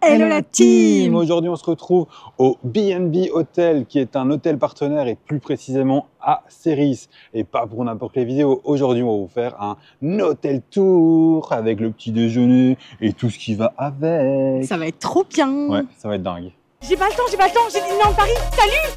Hello la team! Aujourd'hui, on se retrouve au B&B Hotel, qui est un hôtel partenaire et plus précisément à Ceris. Et pas pour n'importe quelle vidéo. Aujourd'hui, on va vous faire un hôtel tour avec le petit déjeuner et tout ce qui va avec. Ça va être trop bien! Ouais, ça va être dingue. J'ai pas le temps, j'ai dit non Paris, salut!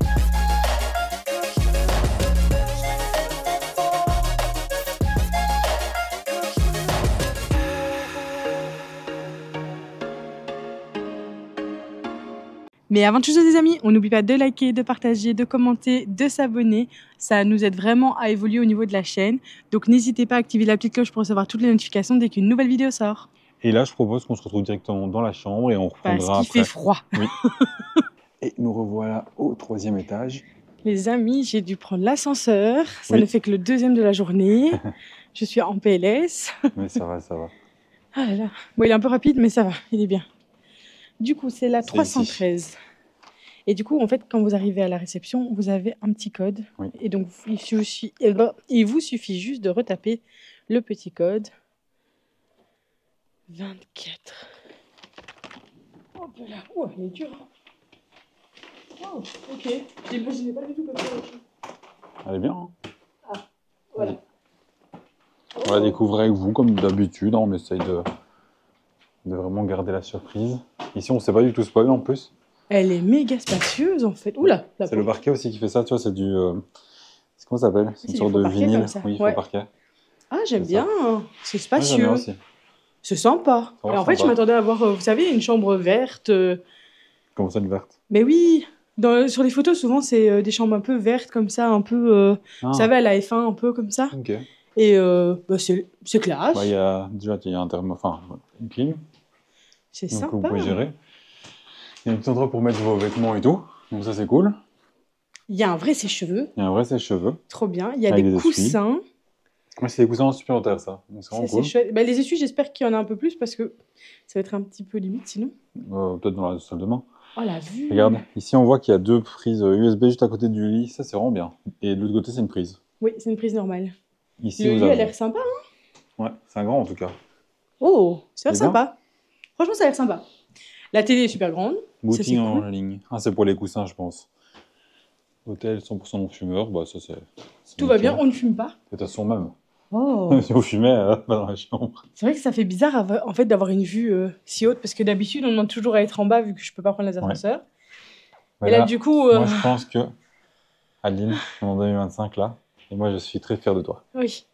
Mais avant toute chose les amis, on n'oublie pas de liker, de partager, de commenter, de s'abonner. Ça nous aide vraiment à évoluer au niveau de la chaîne. Donc n'hésitez pas à activer la petite cloche pour recevoir toutes les notifications dès qu'une nouvelle vidéo sort. Et là, je propose qu'on se retrouve directement dans la chambre et on reprendra Parce qu'il fait froid. Oui. Et nous revoilà au 3e étage. Les amis, j'ai dû prendre l'ascenseur. Ça ne fait que le 2e de la journée. Je suis en PLS. Mais ça va, ça va. Ah là là. Bon, il est un peu rapide, mais ça va, il est bien. Du coup, c'est la 313. Ici. Et du coup, en fait, quand vous arrivez à la réception, vous avez un petit code. Oui. Et donc, il vous suffit juste de retaper le petit code. 24. Hop là. Oh, elle est dure. Oh, ok. J'imaginais pas du tout comme ça. Elle est bien, hein? Ah, voilà. On la découvre avec vous, comme d'habitude. On essaye de vraiment garder la surprise. Ici, on ne sait pas du tout spoil en plus. Elle est méga spacieuse en fait. Oula! C'est le parquet aussi qui fait ça, tu vois, c'est du... comment ça s'appelle? C'est une sorte de vinyle. Oui, faux parquet. Ah, j'aime bien. C'est spacieux. Ouais, j'aime bien aussi. C'est sympa. Et en fait, je m'attendais à avoir, vous savez, une chambre verte. Comment ça, une verte? Mais oui! Sur les photos, souvent, c'est des chambres un peu vertes, comme ça, un peu... Vous savez, à la F1, un peu comme ça. Ok. Et c'est classe. Bah, il y a une clim. C'est sympa. Vous pouvez gérer. Il y a un petit endroit pour mettre vos vêtements et tout. Donc ça, c'est cool. Il y a un vrai sèche-cheveux. Il y a un vrai sèche-cheveux. Trop bien. Il y a des coussins. Ouais, c'est des coussins supplémentaires, ça. C'est vraiment cool. Chouette. Bah, les essuies, j'espère qu'il y en a un peu plus parce que ça va être un petit peu limite sinon. Peut-être dans la salle de bain. Oh, la vue! Regarde, ici, on voit qu'il y a 2 prises USB juste à côté du lit. Ça, c'est vraiment bien. Et de l'autre côté, c'est une prise. Oui, c'est une prise normale. Ici, le lit a l'air sympa, hein? Ouais, c'est un grand en tout cas. Oh, ça a l'air sympa. Franchement, ça a l'air sympa. La télé est super grande. Booking en ligne. Ah, c'est pour les coussins, je pense. Hôtel 100% non-fumeur, bah ça c'est... Tout va bien, on ne fume pas. De toute façon même. Oh. Si on fumait, pas dans la chambre. C'est vrai que ça fait bizarre en fait d'avoir une vue si haute, parce que d'habitude on demande toujours à être en bas vu que je peux pas prendre les ascenseurs. Ouais. Et là du coup... Moi je pense que, Adeline, on est en 2025 là, et moi je suis très fier de toi. Oui.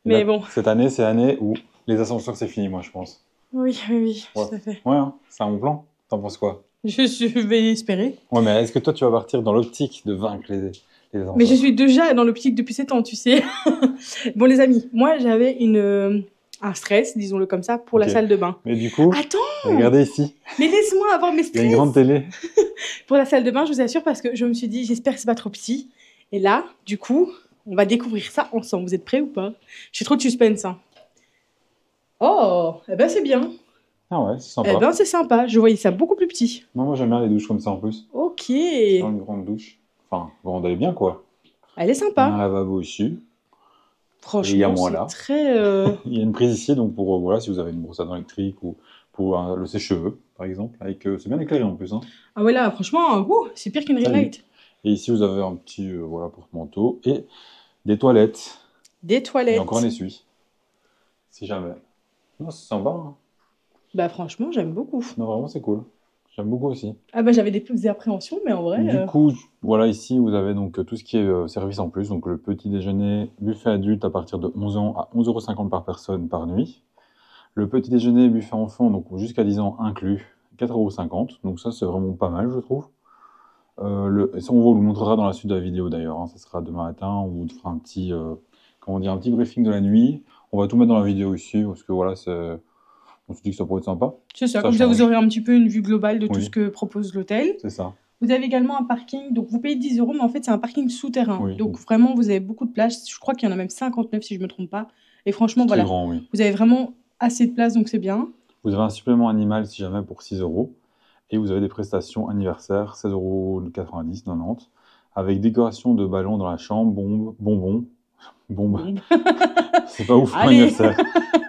Mais là, bon. Cette année, c'est l'année où les ascenseurs c'est fini, moi je pense. Oui, tout à fait. Ouais, hein, c'est un bon plan. T'en penses quoi? Je vais espérer. Ouais, mais est-ce que toi, tu vas partir dans l'optique de vaincre les ascenseurs? Mais je suis déjà dans l'optique depuis 7 ans, tu sais. Bon, les amis, moi, j'avais un stress, disons-le comme ça, pour la salle de bain. Mais du coup, attends, regardez ici. Mais laisse-moi avoir mes stress. Il y a une grande télé. Pour la salle de bain, je vous assure, parce que je me suis dit, j'espère que c'est pas trop petit. Et là, du coup, on va découvrir ça ensemble. Vous êtes prêts ou pas? Je suis trop de suspense, hein. Oh, eh ben c'est bien. Ah ouais, c'est sympa. Eh ben c'est sympa, je voyais ça beaucoup plus petit. Moi j'aime bien les douches comme ça en plus. Ok. Dans une grande douche. Enfin, grande, elle est bien quoi. Elle est sympa. Un lavabo ici. Franchement, c'est très... Il y a une prise ici, donc pour, voilà, si vous avez une brosse à dents électrique ou pour le sèche-cheveux, par exemple. C'est bien éclairé en plus. Hein. Ah ouais, là, franchement, c'est pire qu'une ring light. Et ici, vous avez un petit voilà, porte-manteau et des toilettes. Des toilettes. Et encore un essuie. Si jamais. Non, c'est sympa. Hein. Bah franchement, j'aime beaucoup. Non, vraiment, c'est cool. J'aime beaucoup aussi. Ah bah j'avais des appréhensions, mais en vrai... Du coup, voilà, ici, vous avez donc tout ce qui est service en plus. Donc le petit déjeuner, buffet adulte à partir de 11 ans à 11,50 € par personne par nuit. Le petit déjeuner, buffet enfant, donc jusqu'à 10 ans inclus, 4,50 €. Donc ça, c'est vraiment pas mal, je trouve. Ça, on vous le montrera dans la suite de la vidéo d'ailleurs. Hein. Ça sera demain matin. On vous fera un petit, un petit briefing de la nuit. On va tout mettre dans la vidéo ici, parce que voilà, on se dit que ça pourrait être sympa. C'est ça, comme ça vous aurez un petit peu une vue globale de tout ce que propose l'hôtel. C'est ça. Vous avez également un parking, donc vous payez 10 €, mais en fait c'est un parking souterrain. Oui. Donc vraiment vous avez beaucoup de place. Je crois qu'il y en a même 59 si je ne me trompe pas. Et franchement voilà, grand, oui. Vous avez vraiment assez de place, donc c'est bien. Vous avez un supplément animal si jamais pour 6 €. Et vous avez des prestations anniversaires, 16,90 €, 90, avec décoration de ballons dans la chambre, bonbons. C'est pas ouf pour l'anniversaire.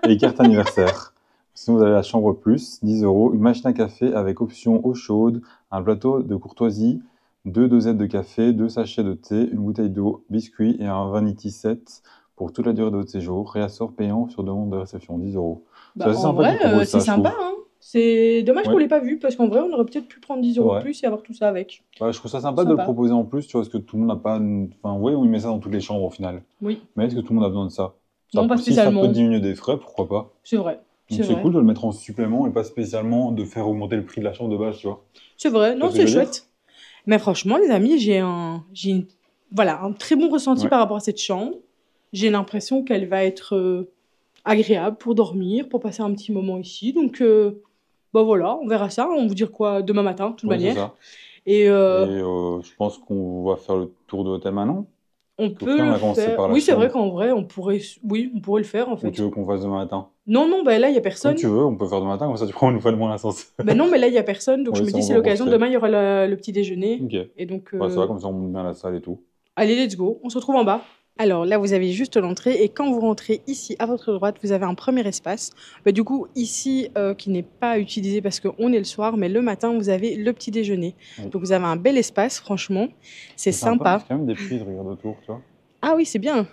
Et carte anniversaire. Sinon, vous avez la chambre plus, 10 €, une machine à café avec option eau chaude, un plateau de courtoisie, 2 dosettes de café, 2 sachets de thé, une bouteille d'eau, biscuits et un vanity set pour toute la durée de votre séjour. Réassort payant sur demande de réception, 10 €. C'est Bah, assez en sympa vrai, qu'ils proposent c'est ça, je sympa, trouve. hein. C'est dommage qu'on Ouais, l'ait pas vu, parce qu'en vrai, on aurait peut-être pu prendre 10 c'est euros de vrai. plus et avoir tout ça avec. Ouais, je trouve ça sympa de le Sympa. proposer en plus, tu vois, parce que tout le monde n'a pas. Enfin, oui, on y met ça dans toutes les chambres au final. Oui. Mais est-ce que tout le monde a besoin de ça? Non, pas Si ça peut spécialement. diminuer des frais, pourquoi pas? C'est vrai. Donc C'est c'est vrai. cool de le mettre en supplément et pas spécialement de faire augmenter le prix de la chambre de base, tu vois. C'est vrai. Tu vois Non, ce que c'est je veux dire? chouette. Mais franchement, les amis, voilà, un très bon ressenti Ouais. par rapport à cette chambre. J'ai l'impression qu'elle va être agréable pour dormir, pour passer un petit moment ici. Donc, bah voilà, on verra ça. On vous dire quoi demain matin, de toute Oui, c'est manière. ça. Et Et je pense qu'on va faire le tour de l'hôtel maintenant. on Au peut final, on le a commencé faire. par la Oui, c'est vrai chambre. qu'en vrai, oui, on pourrait le faire en Ou fait. tu veux qu'on fasse demain matin? Non, non, bah là, il y a Comme personne. tu veux, on peut faire demain matin, comme ça tu prends une fois de moins l'ascenseur. Bah non, mais là, il y a personne. Donc, Ouais, je me ça, dis, on c'est va l'occasion. profiter. Demain, il y aura le petit déjeuner. Ok. Et donc, Ouais, ça va, comme ça on monte bien la salle et tout. allez, let's go. On se retrouve en bas. Alors là, vous avez juste l'entrée et quand vous rentrez ici à votre droite, vous avez un premier espace. Bah, du coup, ici, qui n'est pas utilisé parce qu'on est le soir, mais le matin, vous avez le petit déjeuner. Oui. Donc vous avez un bel espace, franchement. C'est C'est sympa, sympa. c'est quand même des prises, regarde autour, tu vois. Ah oui, c'est bien.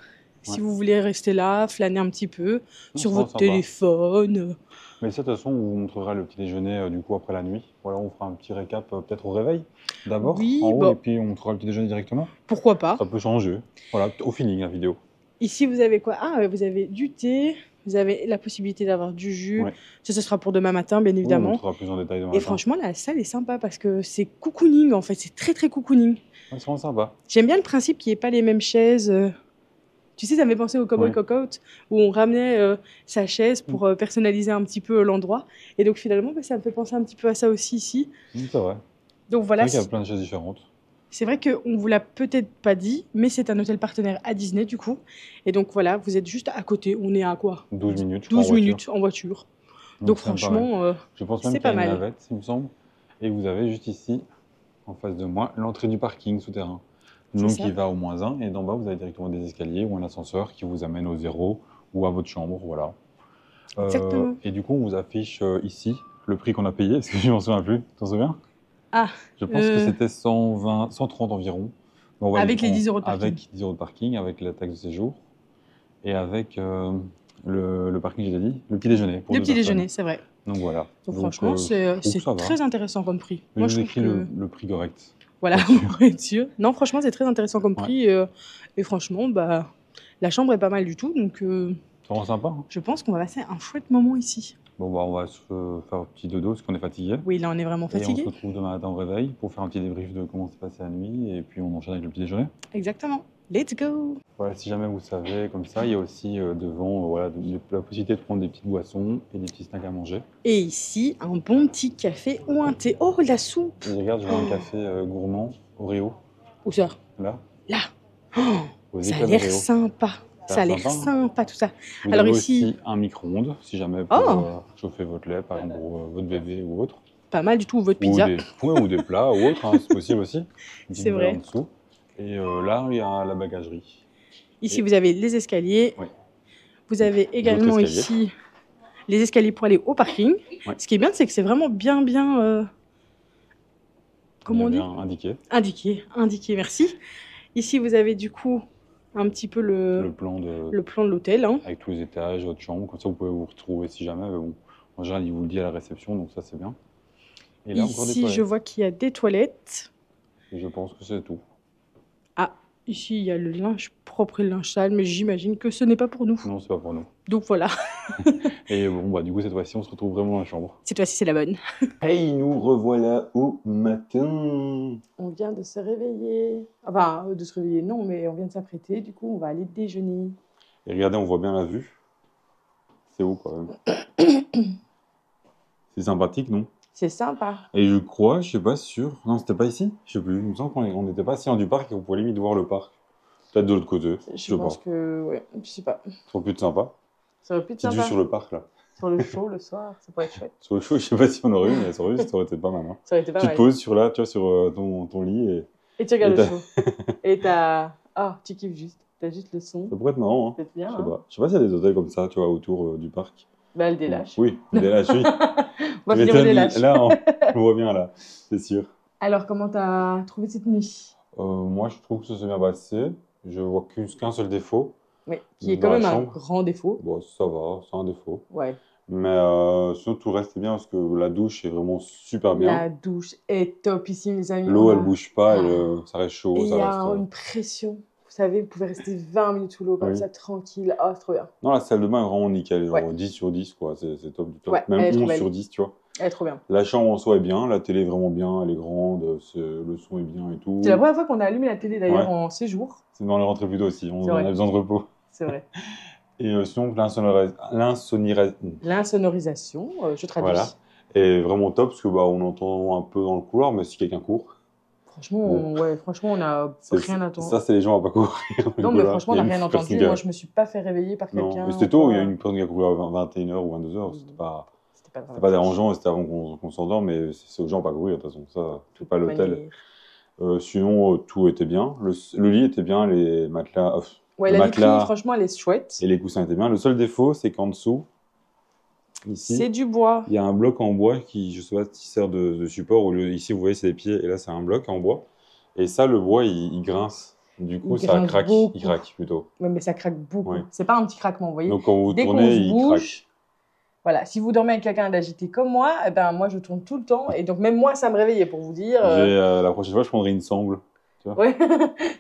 Si Ouais. vous voulez rester là, flâner un petit peu Non, sur c'est votre sympa. téléphone. Mais ça, de toute façon, on vous montrera le petit déjeuner du coup après la nuit. Voilà, on fera un petit récap peut-être au réveil d'abord, Oui, en haut, bon, et puis on montrera le petit déjeuner directement. pourquoi pas. Ça peut changer. Voilà, au feeling la vidéo. Ici, vous avez quoi? Ah, vous avez du thé. Vous avez la possibilité d'avoir du jus. Ouais. Ça, ce sera pour demain matin, bien Oui, on évidemment. montrera plus en détail demain Et matin. franchement, la salle est sympa parce que c'est cocooning en fait, c'est très très cocooning. Ouais, c'est vraiment sympa. J'aime bien le principe qu'il n'y ait pas les mêmes chaises. Tu sais, ça me fait penser au Cowboy Ouais. Cookout où on ramenait sa chaise pour personnaliser un petit peu l'endroit. Et donc finalement, bah, ça me fait penser un petit peu à ça aussi ici. C'est vrai. Donc C'est voilà, vrai qu'il y a plein de choses différentes. c'est vrai qu'on vous l'a peut-être pas dit, mais c'est un hôtel partenaire à Disney du coup. Et donc voilà, vous êtes juste à côté. On est à quoi? 12 minutes, je crois, 12 en voiture. minutes en voiture. Donc c'est pas mal. franchement, Je pense même c'est qu'il y a pas une mal. navette, il me semble. Et vous avez juste ici, en face de moi, l'entrée du parking souterrain. Donc ça. il va au -1 et d'en bas vous avez directement des escaliers ou un ascenseur qui vous amène au 0 ou à votre chambre, voilà. Exactement. Et du coup on vous affiche ici le prix qu'on a payé, parce que je m'en souviens plus, t'en souviens? Ah, Je pense que c'était 120, 130 environ. Bon, voilà, avec les 10 euros de parking. Avec 10 € de parking, avec la taxe de séjour et avec le parking, j'ai dit, le petit déjeuner pour Le deux petit personnes. déjeuner, c'est vrai. Donc voilà. Donc franchement, je trouve c'est que ça va. très intéressant comme prix. Mais Moi, je je vous trouve écris que... le prix correct. Voilà, Pour être sûr. pour être sûr. Non, franchement, c'est très intéressant comme Ouais. prix. Et franchement, bah, la chambre est pas mal du tout. Donc, C'est vraiment sympa. Hein. je pense qu'on va passer un chouette moment ici. Bon, bah, on va se faire un petit dodo parce qu'on est fatigué. Oui, là, on est vraiment Et on se fatigué. retrouve demain matin au réveil pour faire un petit débrief de comment s'est passé la nuit et puis on enchaîne avec le petit déjeuner. Exactement. Let's go. Voilà, si jamais vous savez, comme ça, il y a aussi devant voilà, la possibilité de prendre des petites boissons et des petits snacks à manger. Et ici, un bon petit café ou un thé. Oh, la soupe. Et regarde, je vois un café gourmand, Oreo, Où ça? là, Là. Oh, aux ça a éclats l'air d'Oreo. sympa. Ça a l'air sympa, hein. sympa, tout ça. Vous Alors avez ici- aussi un micro-ondes, si jamais pour Oh. chauffer votre lait, par exemple, pour votre bébé ou autre. Pas mal du tout, votre pizza. Ou des plats ou autres, hein, c'est possible aussi. Une petite C'est boîte vrai. en dessous. Et là, il y a la bagagerie. Ici, Et- vous avez les escaliers. Oui. Vous avez également escaliers. ici les escaliers pour aller au parking. Ouais. Ce qui est bien, c'est que c'est vraiment bien, comment on dit? Bien indiqué. Indiqué, merci. Ici, vous avez du coup un petit peu Le plan le plan de l'hôtel. Hein. avec tous les étages, votre chambre. Comme ça, vous pouvez vous retrouver si jamais. Mais bon, en général, il vous le dit à la réception, donc ça, c'est bien. Et là, encore des Ici, toilettes. je vois qu'il y a des toilettes. Et je pense que c'est tout. Ah, ici, il y a le linge propre et le linge sale, mais j'imagine que ce n'est pas pour nous. Non, c'est pas pour nous. Donc voilà, Et bon, bah, du coup, cette fois-ci, on se retrouve vraiment dans la chambre. cette fois-ci, c'est la bonne. Hey, nous revoilà au matin. On vient de se réveiller. Enfin, de se réveiller, non, mais on vient de s'apprêter. Du coup, on va aller déjeuner. Et regardez, on voit bien la vue. C'est haut quand même. C'est sympathique, non? C'est sympa. Et je crois, je sais pas sûr. Non, c'était pas ici? Je sais plus. Il me semble qu'on n'était pas assis en du parc et qu'on pouvait limite voir le parc. Peut-être de l'autre côté. Je Je sais pense pas. que, ouais, je sais pas. Ça aurait pu être sympa. Ça aurait pu être Petite vue sympa. sur le parc là. Sur le show, le soir, ça pourrait être chouette. Sur le show, je sais pas si on aurait eu, mais ça aurait été pas mal. Hein. Ça aurait été pas Tu te mal. poses sur là, tu vois, sur ton lit et Et tu regardes et le t'as- show. Et t'as... Ah, tu kiffes juste. T'as juste le son. ça pourrait être marrant. Hein. C'est bien, Je sais hein. pas. Je sais pas s'il y a des hôtels comme ça, tu vois, autour du parc. Bah, le délâche. Oui, le délâche, oui. On va finir au délâche. Là, on le voit bien, là, c'est sûr. Alors, comment t'as trouvé cette nuit? Moi, je trouve que ça s'est bien passé. Je vois qu'un seul défaut Oui, qui est quand dans la même un chambre. grand défaut. Bon, ça va, c'est un défaut. Ouais. Mais sinon, tout le reste est bien parce que la douche est vraiment super bien. La douche est topissime, les amis. L'eau, elle bouge pas, ça reste chaud. Et il y ça a reste... une pression. Vous savez, vous pouvez rester 20 minutes sous l'eau comme Oui. ça, tranquille. Oh, c'est trop bien. Non, la salle de bain est vraiment nickel. Genre Ouais. 10 sur 10, quoi. C'est top du top. Ouais, elle est Même trop 11 belle. sur 10, tu vois. Elle est trop bien. La chambre en soi est bien, la télé est vraiment bien, elle est grande, le son est bien et tout. C'est la première fois qu'on a allumé la télé d'ailleurs Ouais. en séjour. C'est dans les rentrées plus tôt aussi, on C'est en vrai. a besoin de repos. C'est vrai. Et sinon, L'insonorisation, je traduis. Voilà. est vraiment top parce que bah, on entend un peu dans le couloir, mais si quelqu'un court, Franchement, Bon. ouais, franchement, on n'a rien entendu. ça, c'est les gens à pas courir. Non, mais franchement, on n'a Il y a rien une personne entendu. qui a- Moi, je me suis pas fait réveiller par Non, quelqu'un. mais c'était ou tôt, quoi. il y a une personne qui a couru à 21h ou 22h, c'était pas grave. dérangeant, et c'était avant qu'on s'endorme, mais c'est aux gens à pas courir, de toute façon, ça, c'est pas l'hôtel. Sinon, tout était bien, le lit était bien, les matelas, Ouais, le la matelas literie, franchement, elle est chouette. et les coussins étaient bien. Le seul défaut, c'est qu'en dessous, ici, C'est du bois. il y a un bloc en bois qui, je sais pas, qui sert de support. Ici, vous voyez, c'est des pieds, et là, c'est un bloc en bois. Et ça, le bois, il grince. Du coup, Il ça grince craque. beaucoup. Il craque plutôt. Ouais, mais ça craque beaucoup. Ouais. C'est pas un petit craquement, vous voyez. Donc, quand vous Dès qu'on tournez, se il bouge, craque. voilà, si vous dormez avec quelqu'un d'agité comme moi, eh ben, moi, je tourne tout le temps. Et donc, même moi, ça me réveillait pour vous dire. La prochaine fois, je prendrai une sangle. Tu vois. Ouais.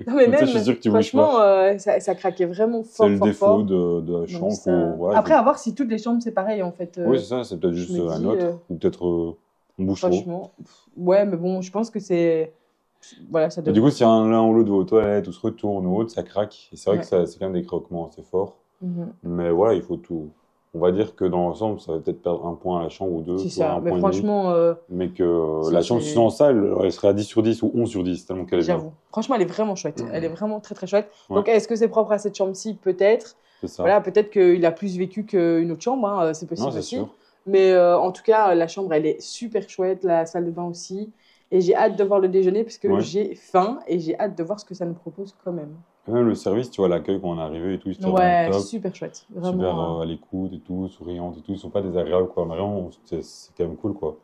Non, mais Comme ça, même, je suis sûr que tu bouges franchement, ça craquait vraiment fort. C'est le fort, défaut fort. de la Donc, chambre. ça- Voilà, Après, à voir si toutes les chambres, c'est pareil, en fait. oui, c'est ça, c'est peut-être juste me un dis, autre. Ou peut-être on bouge trop. Franchement, ouais, mais bon, je pense que c'est. Voilà, ça Et doit. du coup, si l'un ou l'autre va aux toilettes ou se retourne ou autre, ça craque. Et c'est vrai Ouais. que c'est quand même des craquements assez forts. Mhm. Mais voilà, il faut tout. On va dire que dans l'ensemble, ça va peut-être perdre un point à la chambre ou deux. C'est tu vois, ça. un Mais point et demi. franchement, Mais que si, la chambre, c'est- sinon ça, elle serait à 10 sur 10 ou 11 sur 10, tellement qu'elle est bien. j'avoue. Franchement, elle est vraiment chouette. Elle est vraiment très, très chouette. Ouais. Donc, est-ce que c'est propre à cette chambre-ci? Peut-être. C'est ça. Voilà, peut-être qu'il a plus vécu qu'une autre chambre. Hein, c'est possible Non, c'est aussi. sûr. Mais en tout cas, la chambre, elle est super chouette. La salle de bain aussi. Et j'ai hâte de voir le déjeuner parce que Ouais. j'ai faim et j'ai hâte de voir ce que ça nous propose quand même. Et même le service, tu vois, l'accueil quand on est arrivé et tout, c'était Ouais, vraiment top. super chouette. Super Vraiment, à l'écoute et tout, souriante et tout. Ils sont pas désagréables, quoi. Mais vraiment, c'est quand même cool, quoi.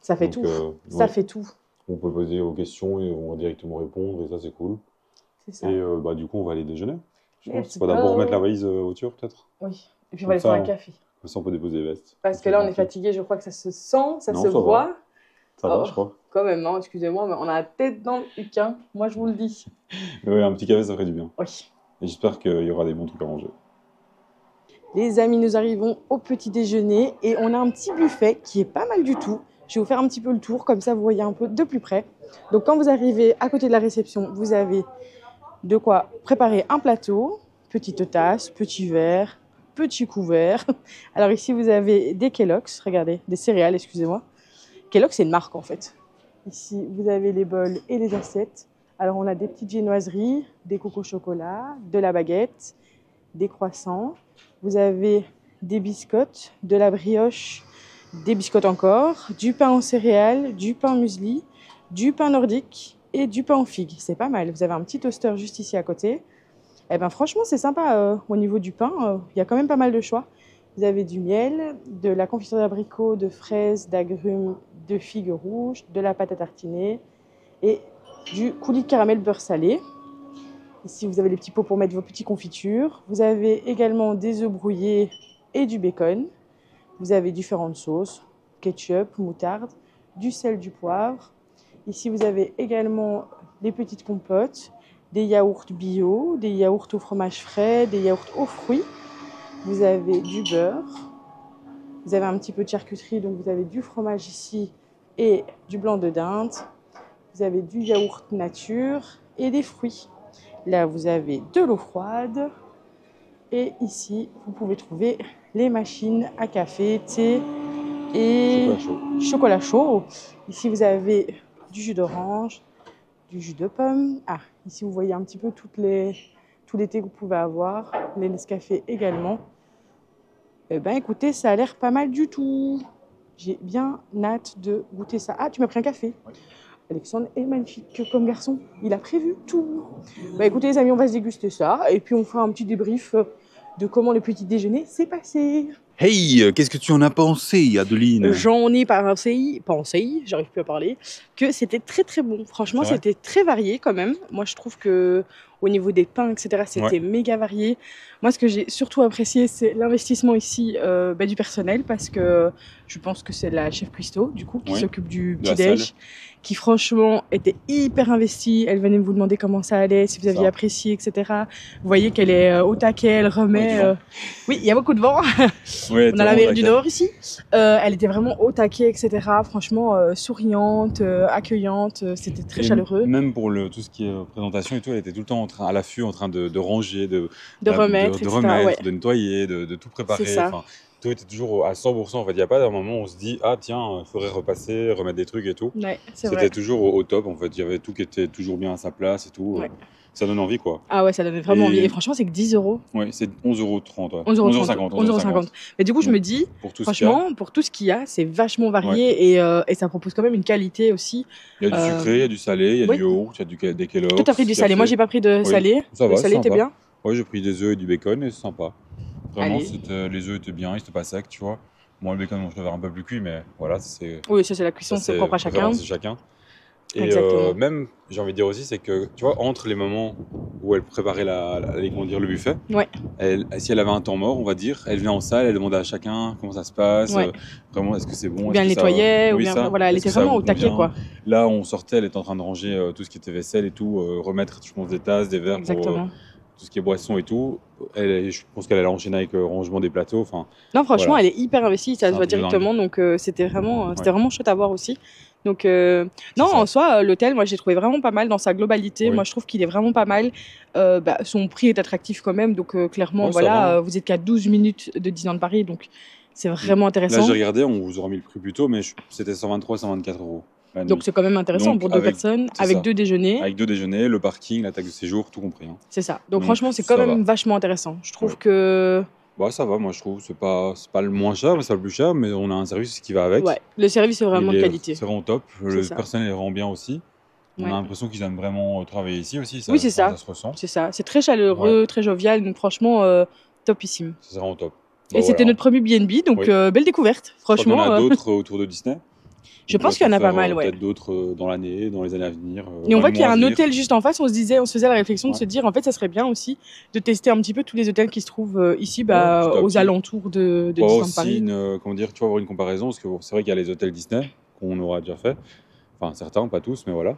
ça fait Donc, tout. Ça ouais, fait tout. on peut poser aux questions et on va directement répondre et ça, c'est cool. C'est ça. Et bah, du coup, on va aller déjeuner. Je pense Let's qu'il faut d'abord go. remettre la valise voiture, peut-être. Oui. Et puis on va aller Comme faire un ça, café. Comme ça, on peut déposer les vestes. Parce que là, on est fatigué. Je crois que ça se sent, ça Non, se ça va. voit. Ça va, Oh. je crois. Quand même, non, excusez-moi, mais on a la tête dans le huquin. Moi, je vous le dis. Mais ouais, un petit café, ça ferait du bien. Oui. Et j'espère qu'il y aura des bons trucs à manger. Les amis, nous arrivons au petit déjeuner et on a un petit buffet qui est pas mal du tout. Je vais vous faire un petit peu le tour, comme ça vous voyez un peu de plus près. Donc quand vous arrivez à côté de la réception, vous avez de quoi préparer un plateau, petite tasse, petit verre, petit couvert. Alors ici vous avez des Kellogg's, regardez, des céréales, excusez-moi. Kellogg's c'est une marque en fait. Ici vous avez les bols et les assiettes. Alors on a des petites viennoiseries, des cocos au chocolat, de la baguette, des croissants. Vous avez des biscottes, de la brioche, des biscottes encore, du pain en céréales, du pain muesli, du pain nordique et du pain en figues. C'est pas mal. Vous avez un petit toaster juste ici à côté. Eh ben franchement, c'est sympa au niveau du pain. Il y a quand même pas mal de choix. Vous avez du miel, de la confiture d'abricot, de fraises, d'agrumes, de figues rouges, de la pâte à tartiner et du coulis de caramel beurre salé. Ici, vous avez les petits pots pour mettre vos petites confitures. Vous avez également des œufs brouillés et du bacon. Vous avez différentes sauces, ketchup, moutarde, du sel, du poivre. Ici, vous avez également des petites compotes, des yaourts bio, des yaourts au fromage frais, des yaourts aux fruits. Vous avez du beurre. Vous avez un petit peu de charcuterie, donc vous avez du fromage ici et du blanc de dinde. Vous avez du yaourt nature et des fruits. Là, vous avez de l'eau froide. Et ici, vous pouvez trouver les machines à café, thé et Chocolat chaud. chocolat chaud. Ici, vous avez du jus d'orange, du jus de pomme. Ah, ici, vous voyez un petit peu tous les thés que vous pouvez avoir. Les Nescafé également. Eh bien, écoutez, ça a l'air pas mal du tout. J'ai bien hâte de goûter ça. Ah, tu m'as pris un café? Oui. Alexandre est magnifique comme garçon. Il a prévu tout. Bah écoutez les amis, on va se déguster ça et puis on fera un petit débrief de comment le petit déjeuner s'est passé. Hey, qu'est-ce que tu en as pensé, Adeline? J'en ai pensé, j'arrive plus à parler, que c'était très très bon. Franchement, C'est vrai? c'était très varié quand même. Moi, je trouve que au niveau des pains, etc., c'était méga varié. Moi, ce que j'ai surtout apprécié, c'est l'investissement ici du personnel, parce que je pense que c'est la chef cuistot, du coup, qui s'occupe du De la petit-déj, salle. qui franchement était hyper investie. Elle venait vous demander comment ça allait, si vous aviez Ça. apprécié, etc. Vous voyez qu'elle est au taquet, elle remet... Oui, il y a beaucoup de vent. Ouais, On a la mer du Nord ici. Elle était vraiment au taquet, etc. Franchement, souriante, accueillante. C'était très chaleureux. Même pour tout ce qui est présentation et tout, elle était tout le temps à l'affût, en train de ranger, de remettre, de etc. remettre, Ouais. de nettoyer, de tout préparer. C'est ça. Enfin, tout était toujours à 100%. En fait, il n'y a pas d'un moment où on se dit ah tiens, il faudrait repasser, remettre des trucs et tout. Ouais, c'est C'était vrai. toujours au top. En fait, il y avait tout qui était toujours bien à sa place et tout. Ouais. Ça donne envie, quoi. Ah ouais, ça donnait vraiment envie. Et franchement, c'est que 10 €. Ouais, c'est 11,30 €. Ouais. 11,50 €. 11,50 €. Mais du coup, je me dis, pour tout franchement, pour tout ce qu'il y a, c'est vachement varié et ça propose quand même une qualité aussi. Il y a du sucré, il y a du salé, il y a du yaourt, il y a des Kellogg's. Toi, t'as pris du salé. Moi, j'ai pas pris de salé. Ça va, le salé était bien. Ouais, j'ai pris des œufs et du bacon et c'est sympa. Vraiment, Allez. les œufs étaient bien, ils étaient pas secs, tu vois. Moi, le bacon, je le verrais un peu plus cuit, mais voilà, c'est. Oui, ça, c'est la cuisson, c'est propre à chacun. C'est chacun. Et même, j'ai envie de dire aussi, c'est que, tu vois, entre les moments où elle préparait le buffet, si elle avait un temps mort, on va dire, elle venait en salle, elle demandait à chacun comment ça se passe, vraiment, est-ce que c'est bon, ou bien elle nettoyait, ou bien, voilà, elle était vraiment au taquet, quoi. Là, on sortait, elle était en train de ranger tout ce qui était vaisselle et tout, remettre, je pense, des tasses, des verres pour tout ce qui est boisson et tout. Je pense qu'elle allait enchaîner avec le rangement des plateaux. Enfin, non, franchement, elle est hyper investie, ça se voit directement, donc c'était vraiment chouette à voir aussi. Donc, non, en soi, l'hôtel, moi, j'ai trouvé vraiment pas mal dans sa globalité. Moi, je trouve qu'il est vraiment pas mal. Son prix est attractif quand même. Donc, clairement, voilà, vous êtes qu'à 12 minutes de Disneyland Paris. Donc, c'est vraiment intéressant. Là, j'ai regardé, on vous aura mis le prix plus tôt, mais c'était 123, 124 €. Donc, c'est quand même intéressant pour deux personnes, avec 2 déjeuners. Avec 2 déjeuners, le parking, la taxe de séjour, tout compris. Hein. C'est ça. Donc, franchement, c'est quand même vachement intéressant. Je trouve que... Bah, ça va, moi je trouve. C'est pas le moins cher, mais c'est pas le plus cher, mais on a un service qui va avec. Ouais, le service est vraiment de qualité. C'est vraiment top. Le personnel est vraiment bien aussi. On a l'impression qu'ils aiment vraiment travailler ici aussi. Oui, c'est ça. Ça se ressent. C'est ça. C'est très chaleureux, très jovial. Donc, franchement, topissime. C'est vraiment top. Et c'était notre premier B&B, donc belle découverte. Franchement. Il y en a d'autres autour de Disney. Je pense qu'il y en a pas mal, Peut-être d'autres dans l'année, dans les années à venir. Et on voit qu'il y a un hôtel juste en face. On se faisait la réflexion de se dire, en fait, ça serait bien aussi de tester un petit peu tous les hôtels qui se trouvent ici, aux alentours de Disneyland Paris. Comment dire, tu vas avoir une comparaison, parce que c'est vrai qu'il y a les hôtels Disney qu'on aura déjà fait. Enfin, certains, pas tous, mais voilà.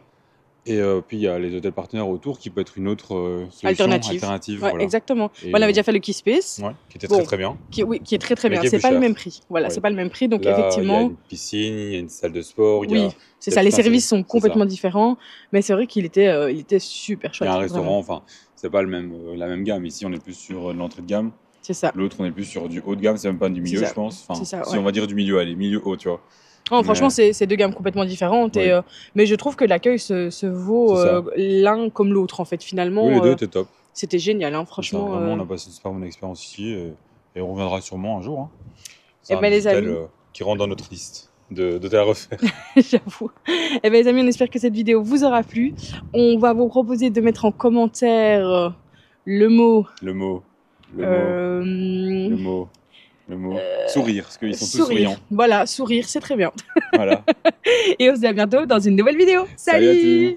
Et puis il y a les hôtels partenaires autour qui peut être une autre solution alternative. Ouais, exactement. On avait déjà fait le Key Space. Qui était très bien. Qui est très bien. C'est pas le même prix. Voilà, c'est pas le même prix. Donc là, effectivement. Il y a une piscine, il y a une salle de sport. C'est ça. Les services sont complètement différents, mais c'est vrai qu'il était super chouette. Il y a un restaurant. Enfin, c'est pas la même gamme. Ici, on est plus sur l'entrée de gamme. C'est ça. L'autre, on est plus sur du haut de gamme. C'est même pas du milieu, je pense. Enfin, ça, si on va dire du milieu, allez, milieu haut, tu vois. Non, franchement, c'est deux gammes complètement différentes. Mais je trouve que l'accueil se vaut l'un comme l'autre, en fait, finalement. Oui, les deux étaient top. C'était génial, hein, franchement. Vraiment, on a passé une super bonne expérience ici et on reviendra sûrement un jour. Hein. C'est un hôtel qui rentre dans notre liste d'hôtels à refaire. J'avoue. Et bien, les amis, on espère que cette vidéo vous aura plu. On va vous proposer de mettre en commentaire le mot. Sourire, parce qu'ils sont tous souriants. Voilà, sourire, c'est très bien. Voilà. Et on se dit à bientôt dans une nouvelle vidéo. Salut.